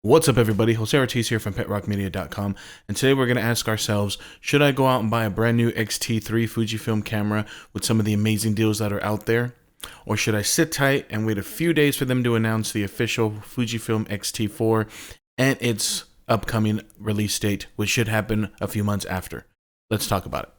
What's up everybody, Jose Ortiz here from PetRockMedia.com, and today we're going to ask ourselves, should I go out and buy a brand new XT3 Fujifilm camera with some of the amazing deals that are out there? Or should I sit tight and wait a few days for them to announce the official Fujifilm XT4 and its upcoming release date, which should happen a few months after? Let's talk about it.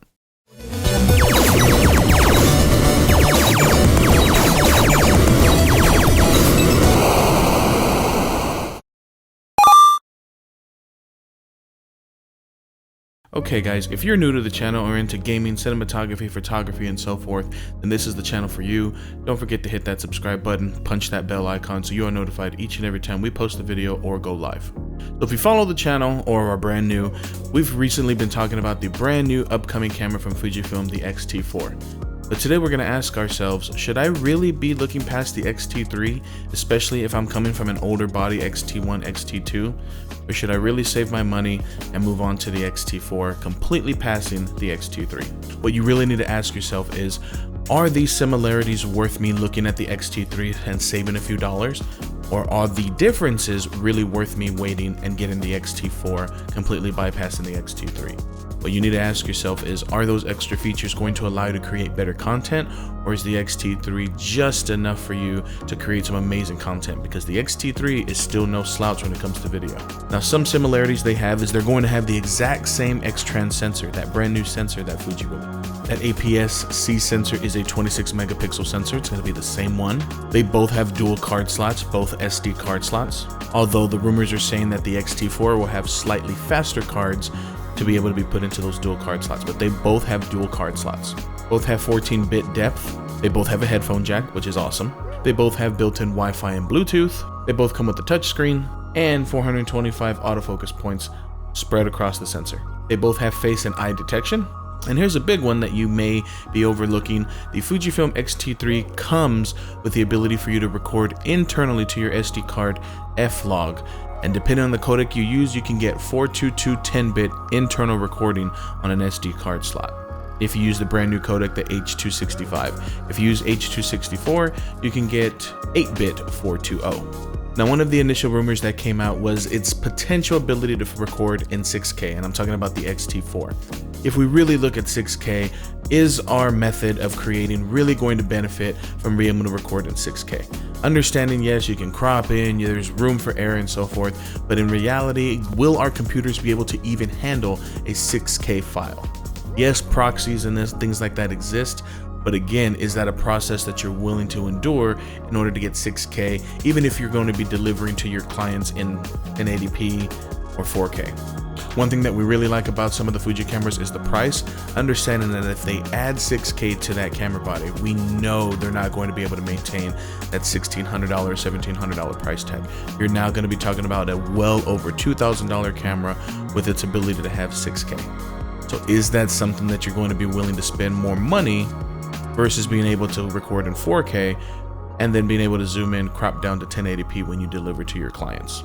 Okay guys, if you're new to the channel or into gaming, cinematography, photography, and so forth, then this is the channel for you. Don't forget to hit that subscribe button, punch that bell icon so you are notified each and every time we post a video or go live. So if you follow the channel or are brand new, we've recently been talking about the brand new upcoming camera from Fujifilm, the XT4. But today we're going to ask ourselves, should I really be looking past the XT3, especially if I'm coming from an older body XT1, XT2? Or should I really save my money and move on to the XT4, completely passing the XT3? What you really need to ask yourself is, are these similarities worth me looking at the XT3 and saving a few dollars? Or are the differences really worth me waiting and getting the XT4, completely bypassing the XT3? What you need to ask yourself is, are those extra features going to allow you to create better content, or is the XT3 just enough for you to create some amazing content? Because the XT3 is still no slouch when it comes to video. Now, some similarities they have is they're going to have the exact same X-Trans sensor, that brand new sensor that Fuji released. That APS-C sensor is a 26 megapixel sensor. It's going to be the same one. They both have dual card slots, both SD card slots. Although the rumors are saying that the XT4 will have slightly faster cards to be able to be put into those dual card slots, but they both have dual card slots. Both have 14-bit depth. They both have a headphone jack, which is awesome. They both have built-in Wi-Fi and Bluetooth. They both come with a touchscreen and 425 autofocus points spread across the sensor. They both have face and eye detection. And here's a big one that you may be overlooking. The Fujifilm X-T3 comes with the ability for you to record internally to your SD card F-Log. And depending on the codec you use, you can get 422 10-bit internal recording on an SD card slot. If you use the brand new codec, the H.265. If you use H.264, you can get 8-bit 420. Now, one of the initial rumors that came out was its potential ability to record in 6K, and I'm talking about the XT4. If we really look at 6K, is our method of creating really going to benefit from being able to record in 6K? Understanding, yes, you can crop in, there's room for error and so forth, but in reality, will our computers be able to even handle a 6K file? Yes, proxies and things like that exist, but again, is that a process that you're willing to endure in order to get 6K, even if you're going to be delivering to your clients in 1080p or 4K? One thing that we really like about some of the Fuji cameras is the price, understanding that if they add 6K to that camera body, we know they're not going to be able to maintain that $1,600, $1,700 price tag. You're now going to be talking about a well over $2,000 camera with its ability to have 6K. So is that something that you're going to be willing to spend more money versus being able to record in 4K and then being able to zoom in, crop down to 1080p when you deliver to your clients?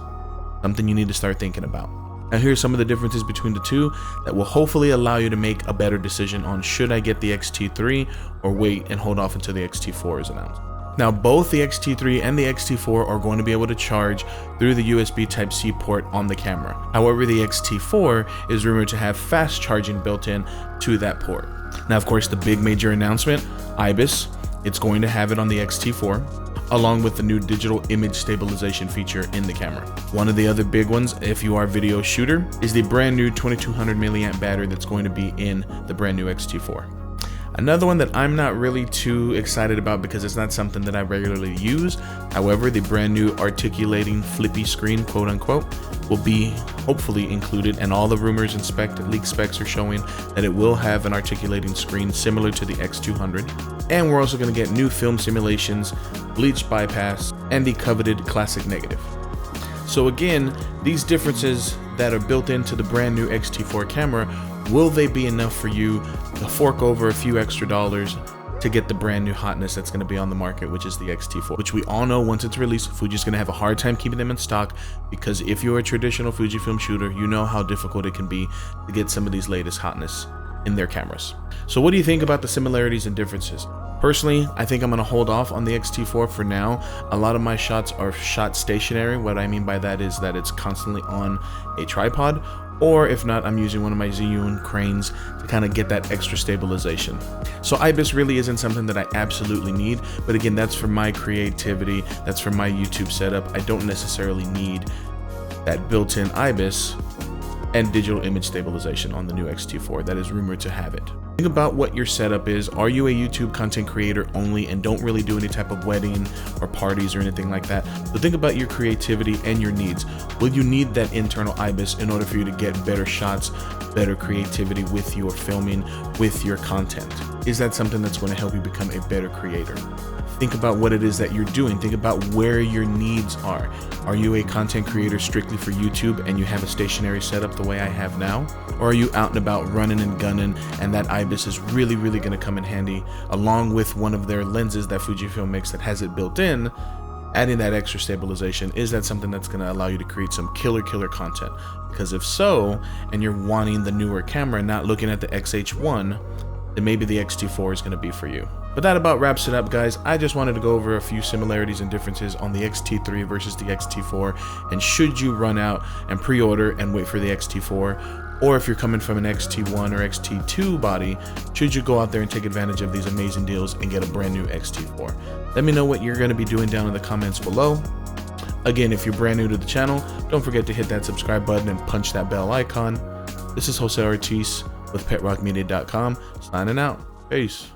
Something you need to start thinking about. Now, here's some of the differences between the two that will hopefully allow you to make a better decision on, should I get the XT3 or wait and hold off until the XT4 is announced. Now, both the XT3 and the XT4 are going to be able to charge through the USB Type-C port on the camera. However, the XT4 is rumored to have fast charging built in to that port. Now, of course, the big major announcement, IBIS, it's going to have it on the XT4, along with the new digital image stabilization feature in the camera. One of the other big ones, if you are a video shooter, is the brand new 2200 milliamp battery that's going to be in the brand new XT4. Another one that I'm not really too excited about because it's not something that I regularly use. However, the brand new articulating flippy screen, quote unquote, will be hopefully included, and all the rumors and leak specs are showing that it will have an articulating screen similar to the X200. And we're also going to get new film simulations, bleach bypass, and the coveted classic negative. So again, these differences that are built into the brand new XT4 camera, will they be enough for you to fork over a few extra dollars to get the brand new hotness that's going to be on the market, which is the XT4, which we all know once it's released, Fuji's going to have a hard time keeping them in stock, because if you're a traditional Fujifilm shooter, you know how difficult it can be to get some of these latest hotness. in their cameras. So what do you think about the similarities and differences? Personally, I think I'm going to hold off on the XT4 for now. A lot of my shots are shot stationary. What I mean by that is that it's constantly on a tripod, or if not, I'm using one of my Zhiyun cranes to kind of get that extra stabilization. So IBIS really isn't something that I absolutely need, but again, that's for my creativity, that's for my YouTube setup. I don't necessarily need that built-in IBIS and digital image stabilization on the new XT4 that is rumored to have it. Think about what your setup is. Are you a YouTube content creator only and don't really do any type of wedding or parties or anything like that? So think about your creativity and your needs. Will you need that internal IBIS in order for you to get better shots, better creativity with your filming, with your content? Is that something that's going to help you become a better creator? Think about what it is that you're doing. Think about where your needs are. Are you a content creator strictly for YouTube and you have a stationary setup the way I have now? Or are you out and about running and gunning and that IBIS is really going to come in handy along with one of their lenses that Fujifilm makes that has it built in, adding that extra stabilization? Is that something that's going to allow you to create some killer content? Because if so, and you're wanting the newer camera, not looking at the XH1, then maybe the XT4 is going to be for you. But that about wraps it up, guys. I just wanted to go over a few similarities and differences on the XT3 versus the XT4, and should you run out and pre-order and wait for the XT4, or if you're coming from an XT1 or XT2 body, should you go out there and take advantage of these amazing deals and get a brand new XT4? Let me know what you're going to be doing down in the comments below. Again, if you're brand new to the channel, don't forget to hit that subscribe button and punch that bell icon. This is Jose Ortiz with PetRockMedia.com, signing out. Peace.